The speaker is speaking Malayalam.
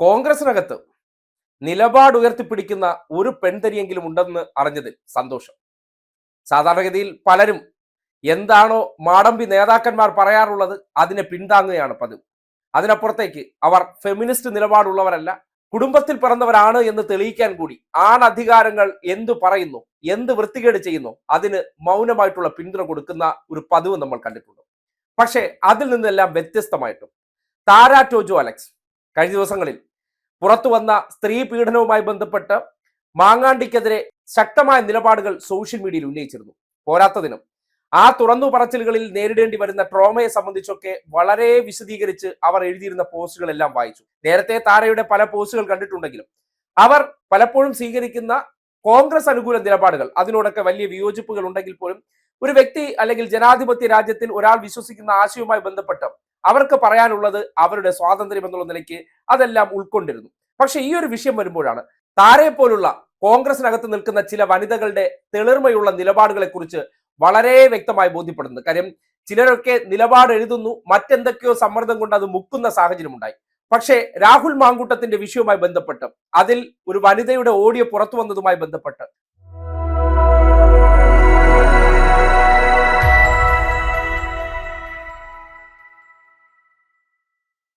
കോൺഗ്രസിനകത്ത് നിലപാട് ഉയർത്തിപ്പിടിക്കുന്ന ഒരു പെൺതരിയെങ്കിലും ഉണ്ടെന്ന് അറിഞ്ഞതിൽ സന്തോഷം. സാധാരണഗതിയിൽ പലരും എന്താണോ മാടമ്പി നേതാക്കന്മാർ പറയാറുള്ളത് അതിനെ പിന്താങ്ങുകയാണ് പതിവ്. അതിനപ്പുറത്തേക്ക് അവർ ഫെമിനിസ്റ്റ് നിലപാടുള്ളവരല്ല, കുടുംബത്തിൽ പിറന്നവരാണ് എന്ന് തെളിയിക്കാൻ കൂടി ആണധികാരങ്ങൾ എന്തു പറയുന്നു, എന്ത് വൃത്തികേട് ചെയ്യുന്നു അതിന് മൗനമായിട്ടുള്ള പിന്തുണ കൊടുക്കുന്ന ഒരു പതിവ് നമ്മൾ കണ്ടിട്ടുണ്ട്. പക്ഷേ അതിൽ നിന്നെല്ലാം വ്യത്യസ്തമായിട്ടും താര ടോജോ അലക്സ് കഴിഞ്ഞ ദിവസങ്ങളിൽ പുറത്തു വന്ന സ്ത്രീ പീഡനവുമായി ബന്ധപ്പെട്ട് മാങ്ങാണ്ടിക്കെതിരെ ശക്തമായ നിലപാടുകൾ സോഷ്യൽ മീഡിയയിൽ ഉന്നയിച്ചിരുന്നു. പോരാത്തതിനും ആ തുറന്നു പറച്ചിലുകളിൽ നേരിടേണ്ടി വരുന്ന ട്രോമയെ സംബന്ധിച്ചൊക്കെ വളരെ വിശദീകരിച്ച് അവർ എഴുതിയിരുന്ന പോസ്റ്റുകളെല്ലാം വായിച്ചു. നേരത്തെ താരയുടെ പല പോസ്റ്റുകൾ കണ്ടിട്ടുണ്ടെങ്കിലും അവർ പലപ്പോഴും സ്വീകരിക്കുന്ന കോൺഗ്രസ് അനുകൂല നിലപാടുകൾ അതിനോടൊക്കെ വലിയ വിയോജിപ്പുകൾ ഉണ്ടെങ്കിൽ പോലും ഒരു വ്യക്തി അല്ലെങ്കിൽ ജനാധിപത്യ രാജ്യത്തിൽ ഒരാൾ വിശ്വസിക്കുന്ന ആശയവുമായി ബന്ധപ്പെട്ട് അവർക്ക് പറയാനുള്ളത് അവരുടെ സ്വാതന്ത്ര്യം എന്നുള്ള നിലയ്ക്ക് അതെല്ലാം ഉൾക്കൊണ്ടിരുന്നു. പക്ഷെ ഈ ഒരു വിഷയം വരുമ്പോഴാണ് താരയെ പോലുള്ള കോൺഗ്രസിനകത്ത് നിൽക്കുന്ന ചില വനിതകളുടെ തെളിർമയുള്ള നിലപാടുകളെ കുറിച്ച് വളരെ വ്യക്തമായി ബോധ്യപ്പെടുന്നത്. കാര്യം ചിലരൊക്കെ നിലപാട് എഴുതുന്നു, മറ്റെന്തൊക്കെയോ സമ്മർദ്ദം കൊണ്ട് അത് മുക്കുന്ന സാഹചര്യം ഉണ്ടായി. പക്ഷേ രാഹുൽ മാങ്കൂട്ടത്തിന്റെ വിഷയവുമായി ബന്ധപ്പെട്ട് അതിൽ ഒരു വനിതയുടെ ഓഡിയോ പുറത്തു വന്നതുമായി ബന്ധപ്പെട്ട്